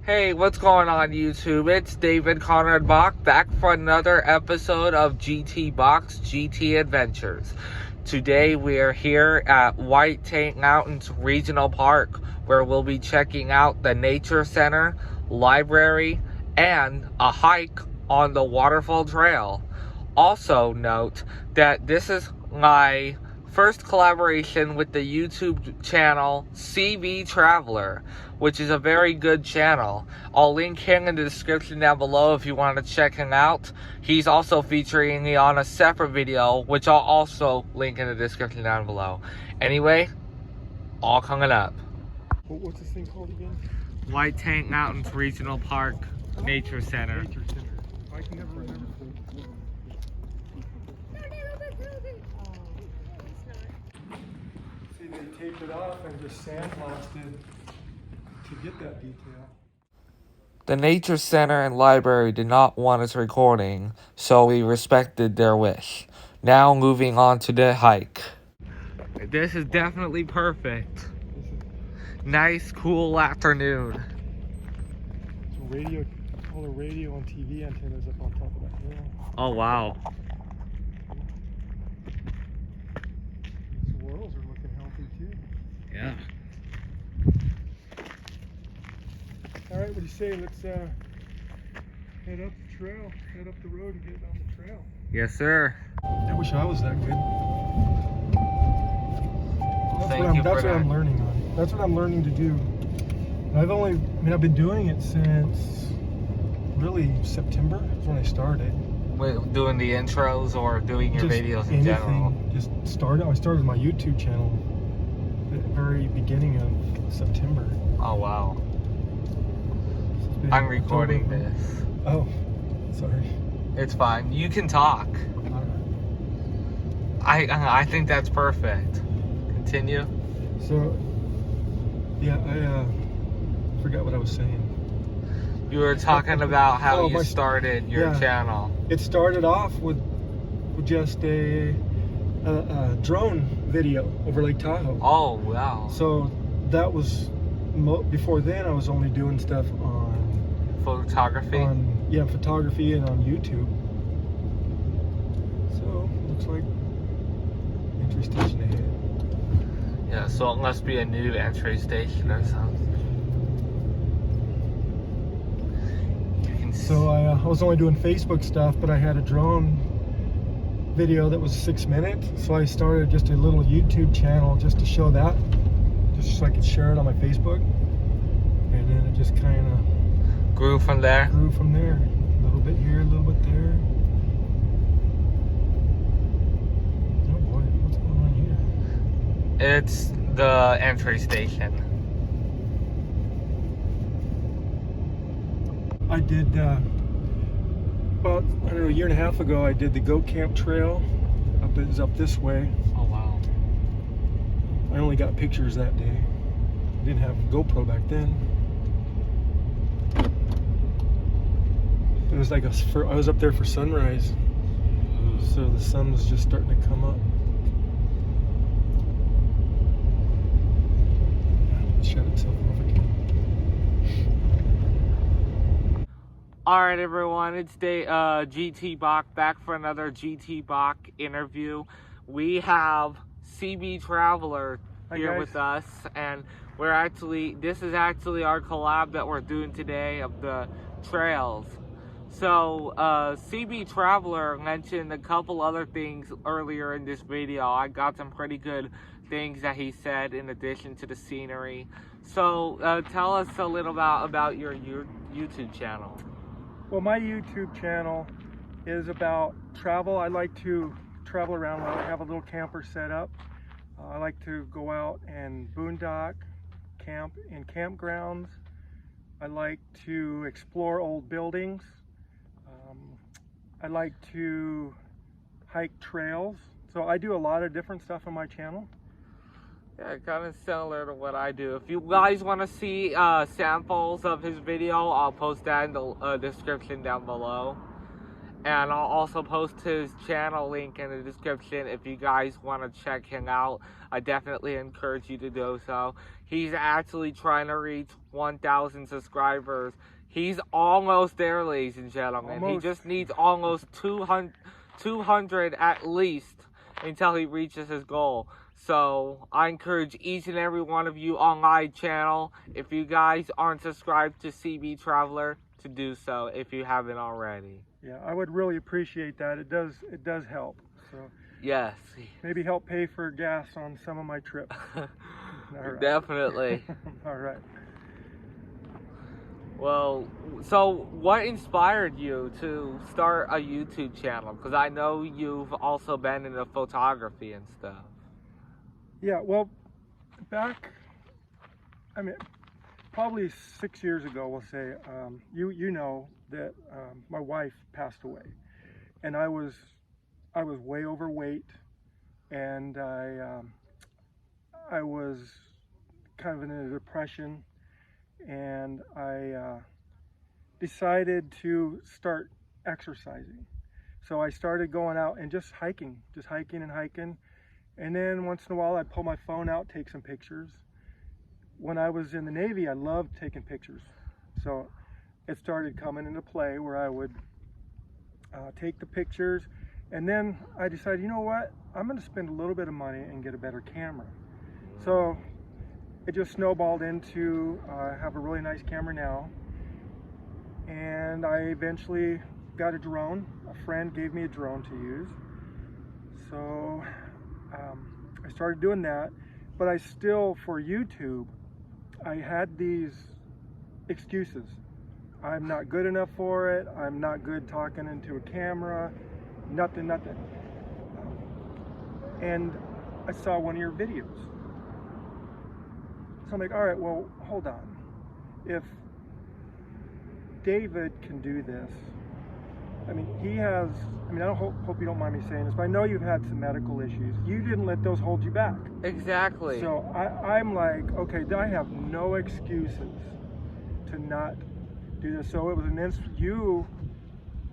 Hey, what's going on YouTube? It's David Conrad Bach back for another episode of GTAdventures. Today we are here at White Tank Mountains Regional Park, where we'll be checking out the nature center, library, and a hike on the Waterfall Trail. Also note that this is my first collaboration with the YouTube channel CV Traveler, which is a very good channel. I'll link him in the description down below if you want to check him out. He's also featuring me on a separate video, which I'll also link in the description down below. Anyway, all coming up. What's this thing called again? White Tank Mountains Regional Park Nature Center. Nature Center. I can never remember. See, they taped it off and just sandblasted to get that detail. The Nature Center and Library did not want us recording, so we respected their wish. Now moving on to the hike. This is definitely perfect. Nice, cool afternoon. So radio, all the radio and TV antennas up on top of that hill. Oh wow. These squirrels are looking healthy too. Yeah. All right, what do you say? Let's head up the trail, head up the road and get on the trail. Yes, sir. I wish I was that good. That's what I'm learning on. That's what I'm learning to do. And I've been doing it since really September. That's when I started. Wait, doing the intros or doing your videos in general? I started my YouTube channel at the very beginning of September. Oh wow. I'm recording this. Oh, sorry. It's fine. You can talk. I think that's perfect. Continue. So, yeah, I forgot what I was saying. You were talking about how you started your channel. It started off with just a drone video over Lake Tahoe. Oh, wow. So that was, before then I was only doing stuff on photography? Photography and on YouTube. So, looks like entry station ahead. Yeah, so it must be a new entry station or something. So I was only doing Facebook stuff, but I had a drone video that was 6 minutes. So I started just a little YouTube channel just to show that, just so I could share it on my Facebook. And then it just kind of grew from there. A little bit here, a little bit there. Oh boy, what's going on here? It's the entry station. I did, about, I don't know, a year and a half ago, I did the Goat Camp Trail. It was up this way. Oh, wow. I only got pictures that day. I didn't have GoPro back then. It was like I was up there for sunrise. So the sun was just starting to come up. Shut itself off again. Alright everyone, it's GT Bach back for another GT Bach interview. We have CB Traveler here with us, and this is actually our collab that we're doing today of the trails. So CB Traveler mentioned a couple other things earlier in this video. I got some pretty good things that he said in addition to the scenery. So tell us a little about your YouTube channel. Well, my YouTube channel is about travel. I like to travel around. I have a little camper set up. I like to go out and boondock, camp in campgrounds. I like to explore old buildings. I like to hike trails. So I do a lot of different stuff on my channel. Yeah, kind of similar to what I do. If you guys want to see samples of his video, I'll post that in the description down below. And I'll also post his channel link in the description if you guys want to check him out. I definitely encourage you to do so. He's actually trying to reach 1,000 subscribers. He's almost there, ladies and gentlemen. Almost. He just needs almost 200 at least until he reaches his goal. So I encourage each and every one of you on my channel, if you guys aren't subscribed to CB Traveler, to do so if you haven't already. Yeah, I would really appreciate that. It does help. So yes, maybe help pay for gas on some of my trips. Right. Definitely. All right. Well, so what inspired you to start a YouTube channel? Because I know you've also been into photography and stuff. Yeah, well, probably 6 years ago, we'll say, you know that my wife passed away, and I was way overweight, and I was kind of in a depression, and I decided to start exercising. So I started going out and just hiking and hiking, and then once in a while I'd pull my phone out, take some pictures. When I was in the Navy, I loved taking pictures. So it started coming into play where I would take the pictures, and then I decided, you know what, I'm going to spend a little bit of money and get a better camera. So it just snowballed into I have a really nice camera now, and I eventually got a drone. A friend gave me a drone to use. So I started doing that, but I still, for YouTube, I had these excuses. I'm not good enough for it. I'm not good talking into a camera. Nothing. And I saw one of your videos. So I'm like, all right, well, hold on. If David can do this, I mean, I hope you don't mind me saying this, but I know you've had some medical issues. You didn't let those hold you back. Exactly. So I'm like, okay, I have no excuses to not do this. So it was you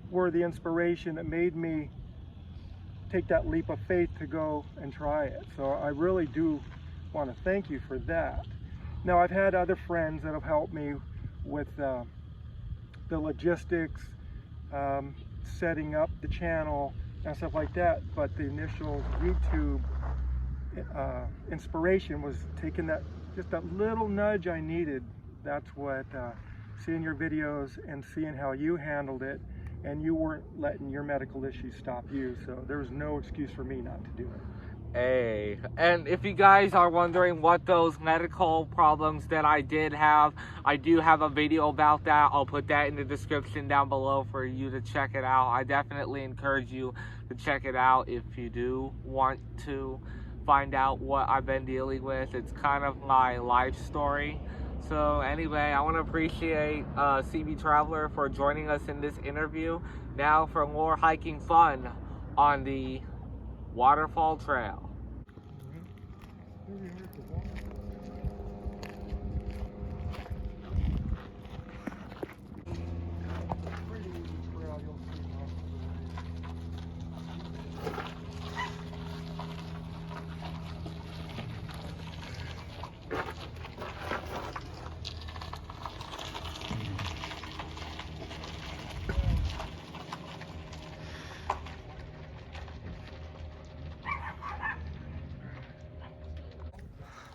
were the inspiration that made me take that leap of faith to go and try it. So I really do want to thank you for that. Now, I've had other friends that have helped me with the logistics, setting up the channel and stuff like that, but the initial YouTube inspiration was taking just that little nudge I needed. That's what seeing your videos and seeing how you handled it, and you weren't letting your medical issues stop you, so there was no excuse for me not to do it. Hey, and if you guys are wondering what those medical problems that I did have, I do have a video about that. I'll put that in the description down below for you to check it out. I definitely encourage you to check it out if you do want to find out what I've been dealing with. It's kind of my life story. So anyway, I want to appreciate CB Traveler for joining us in this interview. Now for more hiking fun on the Waterfall Trail.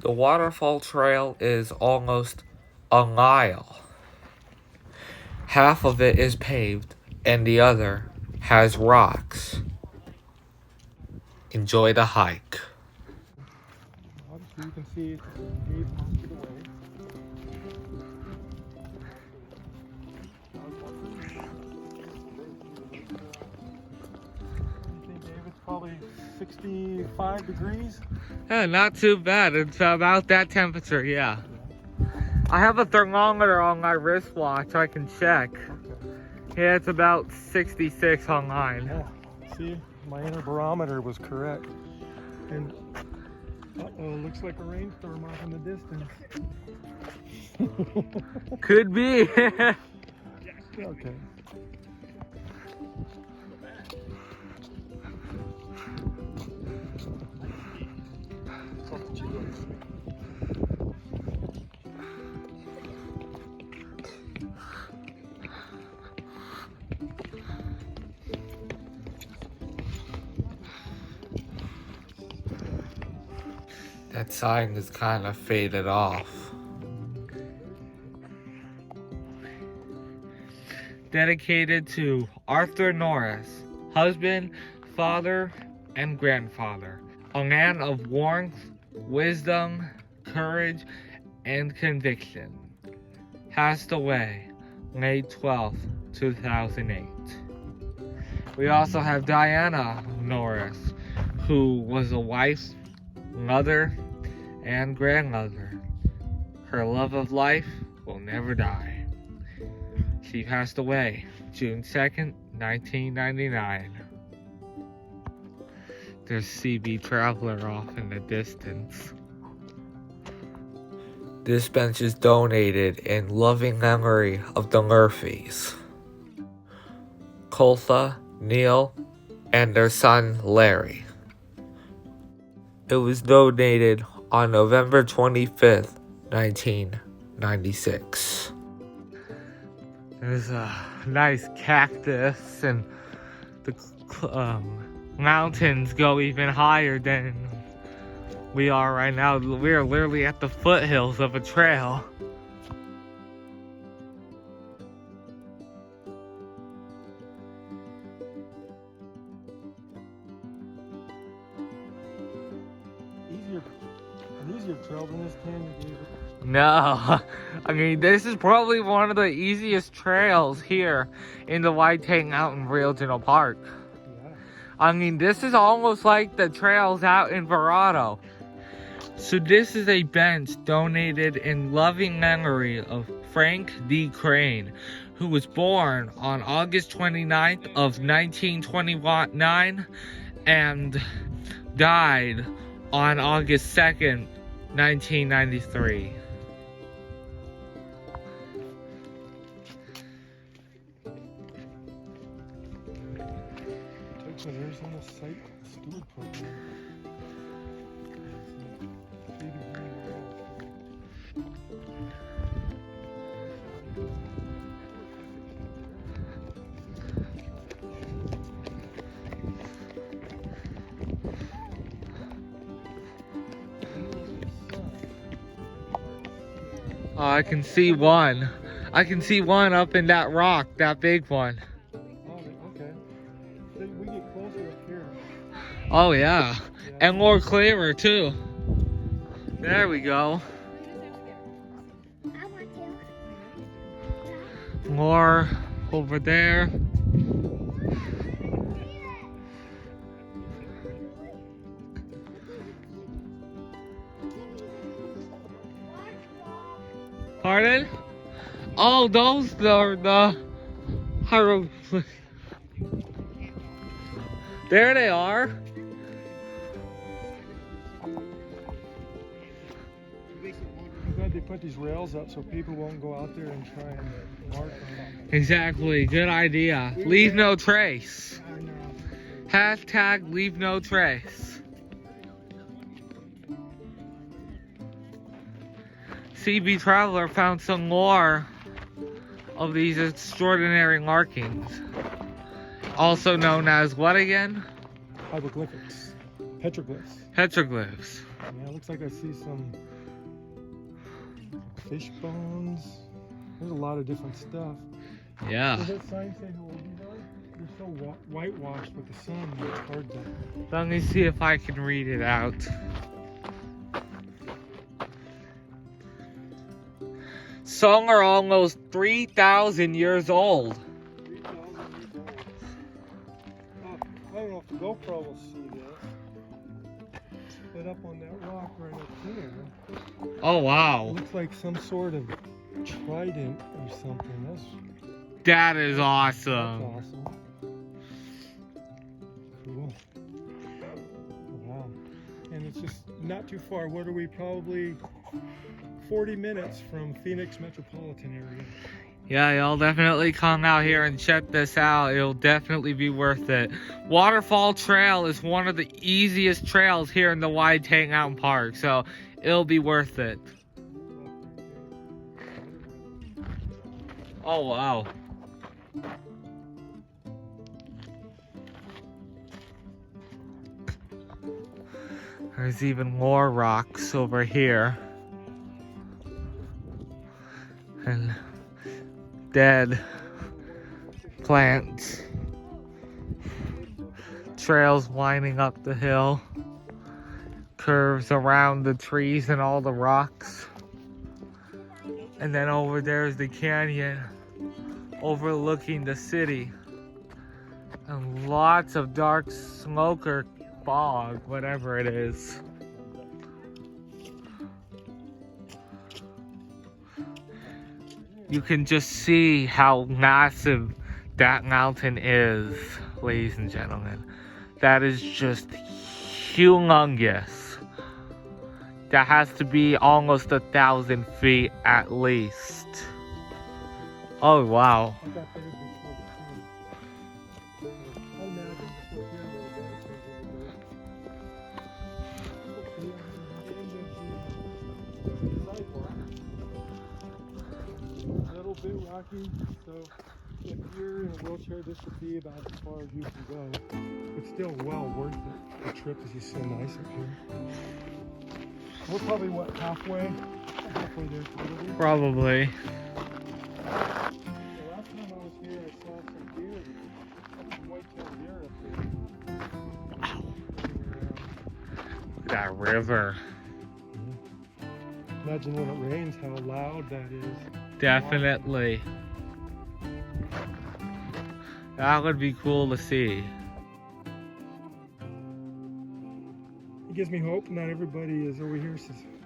The Waterfall Trail is almost a mile. Half of it is paved and the other has rocks. Enjoy the hike. Obviously you can see it's paved most of the way. I think, Dave, it's probably 65 degrees. Yeah, not too bad. It's about that temperature, yeah. I have a thermometer on my wristwatch. I can check. Okay. Yeah, it's about 66 on mine. Yeah. See, my inner barometer was correct. And looks like a rainstorm off in the distance. Could be. Okay. That sign is kind of faded off. Dedicated to Arthur Norris, husband, father, and grandfather. A man of warmth, wisdom, courage, and conviction. Passed away May 12th, 2008. We also have Diana Norris, who was a wife, mother, and grandmother. Her love of life will never die. She passed away June 2nd, 1999. There's CB Traveler off in the distance. This bench is donated in loving memory of the Murphys, Coltha, Neil, and their son Larry. It was donated on November 25th, 1996. There's a nice cactus, and the mountains go even higher than we are right now. We are literally at the foothills of a trail. Easier trail than this canyon, David. No, I mean, this is probably one of the easiest trails here in the White Tank Mountain Regional Park. Yeah. I mean, this is almost like the trails out in Verrado. So this is a bench donated in loving memory of Frank D. Crane, who was born on August 29th of 1929 and died on August 2nd, 1993. Took some years on the site steward program. Oh, I can see one. I can see one up in that rock, that big one. Oh, okay. We get closer up here. Oh yeah, and more clearer too. There we go. More over there. Pardon? Oh, those are the hieroglyphs. There they are. I'm glad they put these rails up so people won't go out there and try and mark them. Exactly. Good idea. Leave no trace. I know. Hashtag leave no trace. CB Traveler found some more of these extraordinary markings. Also known as what again? Hieroglyphics. Petroglyphs. Petroglyphs. Yeah, it looks like I see some fish bones. There's a lot of different stuff. Yeah. Does that sign say who these are? They're so whitewashed with the sun. It's hard to... Let me see if I can read it out. Some are almost 3,000 years old. 3,000 years old. I don't know if the GoPro will see this. But up on that rock right up here, Oh it wow. looks like some sort of trident or something. That is That's awesome. awesome. Cool. Wow. And it's just not too far. What are we, probably 40 minutes from Phoenix metropolitan area. Yeah, y'all definitely come out here and check this out. It'll definitely be worth it. Waterfall Trail is one of the easiest trails here in the White Tank Mountain Park, so it'll be worth it. Oh, wow. There's even more rocks over here. And dead plants. Trails winding up the hill. Curves around the trees and all the rocks. And then over there is the canyon overlooking the city. And lots of dark smoke or fog, whatever it is. You can just see how massive that mountain is, ladies and gentlemen. That is just humongous. That has to be almost 1,000 feet at least. Oh, wow. A little bit rocky, so if you're in a wheelchair, this would be about as far as you can go. But still well worth it. The trip is just so nice up here. We're probably, what, halfway? Halfway there, probably. Probably. The last time I was here, I saw some deer. Some white-tailed deer up there. Wow. Look at that river. Imagine when it rains, how loud that is. Definitely. That would be cool to see. It gives me hope not everybody is over here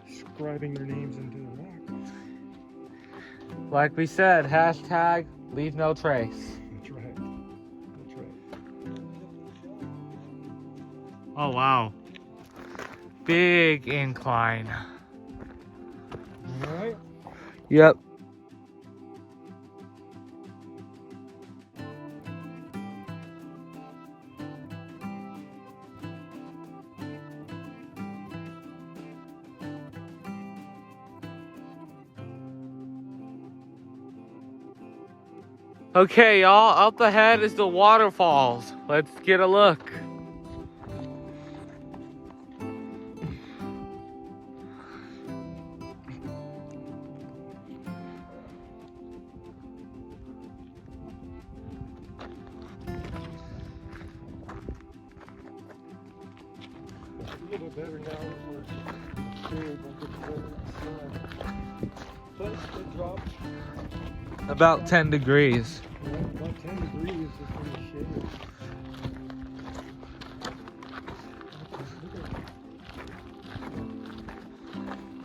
scribing their names into the rock. Like we said, hashtag leave no trace. That's right. That's right. Oh, wow. Big incline. All right. Yep. Okay, y'all, up ahead is the waterfalls. Let's get a look. A little bit better now that we're big. We'll get better inside. But it dropped. About 10 degrees. Yeah, about 10 degrees just in the shade.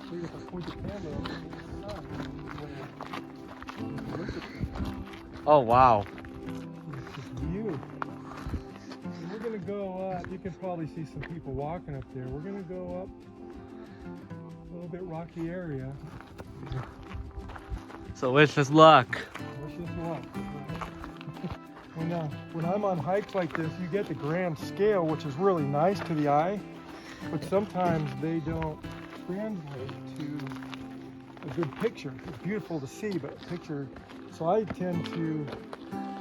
See if I point the camera up in the sun. Look at that. Oh, wow. It's just view. And we're gonna go up. You can probably see some people walking up there. We're gonna go up a little bit rocky area. So wish us luck. Wish us luck. When I'm on hikes like this, you get the grand scale, which is really nice to the eye, but sometimes they don't translate to a good picture. It's beautiful to see, but a picture. So I tend to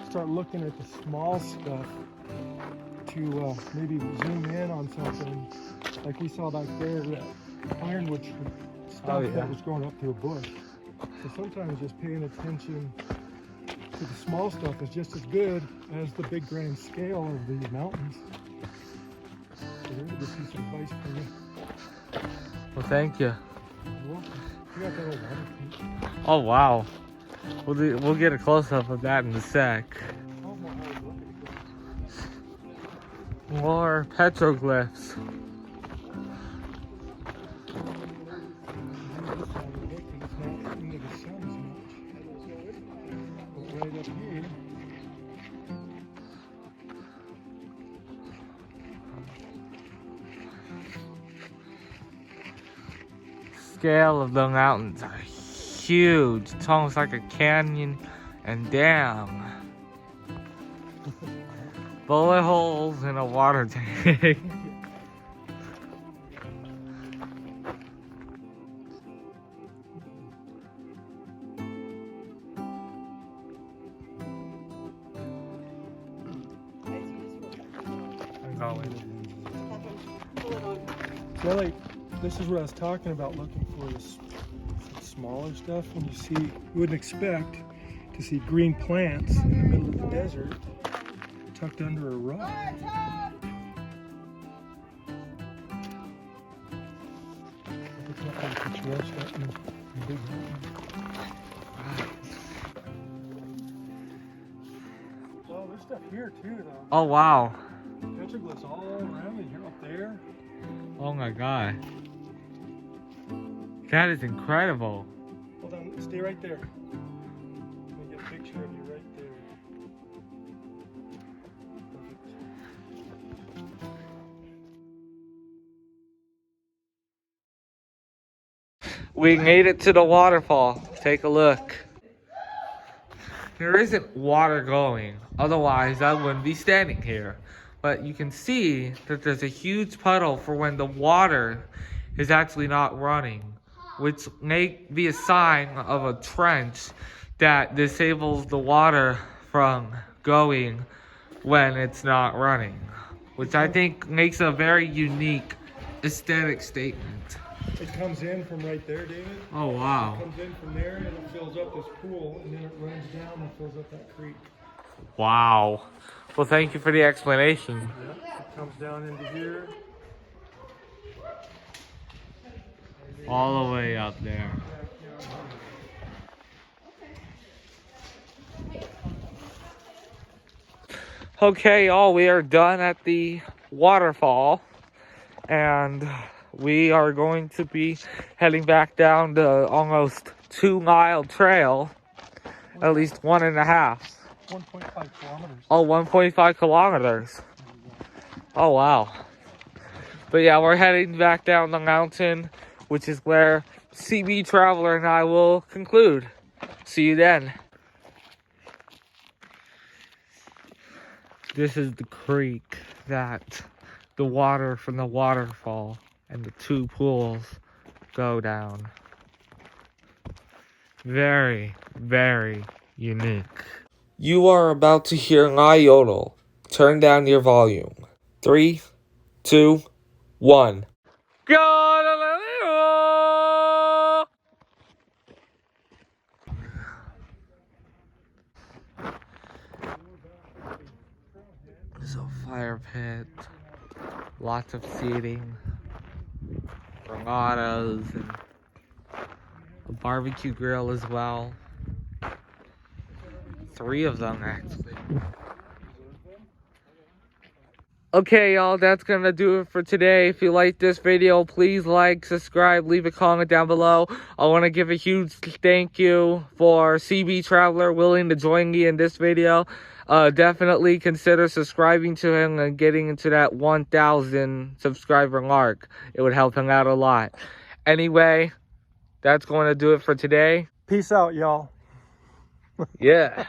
start looking at the small stuff to maybe zoom in on something, like we saw back there, that ironwood stuff that was going up through a bush. So sometimes just paying attention to the small stuff is just as good as the big grand scale of the mountains. So there's a good piece of advice for you. Well, thank you. You're welcome. You got that old water tank. Oh, wow. We'll get a close-up of that in a sec. Oh my God, look at this. More petroglyphs. Right up here. Scale of the mountains are huge. It's almost like a canyon and dam. Bullet holes in a water tank. So this is what I was talking about, looking for this smaller stuff. When you wouldn't expect to see green plants in the middle of the desert tucked under a rock. It's not very picturesque, that in big mountain. Oh, there's stuff here too, though. Oh, wow. Petroglyphs all around me here, up there. Oh my god. That is incredible. Hold on, stay right there. Let me get a picture of you right there. Perfect. We made it to the waterfall. Take a look. There isn't water going, otherwise I wouldn't be standing here. But you can see that there's a huge puddle for when the water is actually not running, which may be a sign of a trench that disables the water from going when it's not running, which I think makes a very unique aesthetic statement. It comes in from right there, David. Oh, wow. It comes in from there and it fills up this pool, and then it runs down and fills up that creek. Wow. Well, thank you for the explanation. Yep. It comes down into here. All the way up there. Okay, y'all, we are done at the waterfall, and we are going to be heading back down the almost 2-mile trail, at least 1.5. 1.5 kilometers. Oh, 1.5 kilometers. Oh, wow. But yeah, we're heading back down the mountain, which is where CB Traveler and I will conclude. See you then. This is the creek that the water from the waterfall and the 2 pools go down. Very, very unique. You are about to hear my yodel. Turn down your volume. 3, 2, 1. There's a fire pit, lots of seating, regatas, and a barbecue grill as well. 3 of them, actually. Okay, y'all, that's gonna do it for today. If you like this video, please like, subscribe, leave a comment down below. I want to give a huge thank you for CB Traveler willing to join me in this video. Definitely consider subscribing to him and getting into that 1,000 subscriber mark. It would help him out a lot. Anyway, that's going to do it for today. Peace out, y'all. Yeah.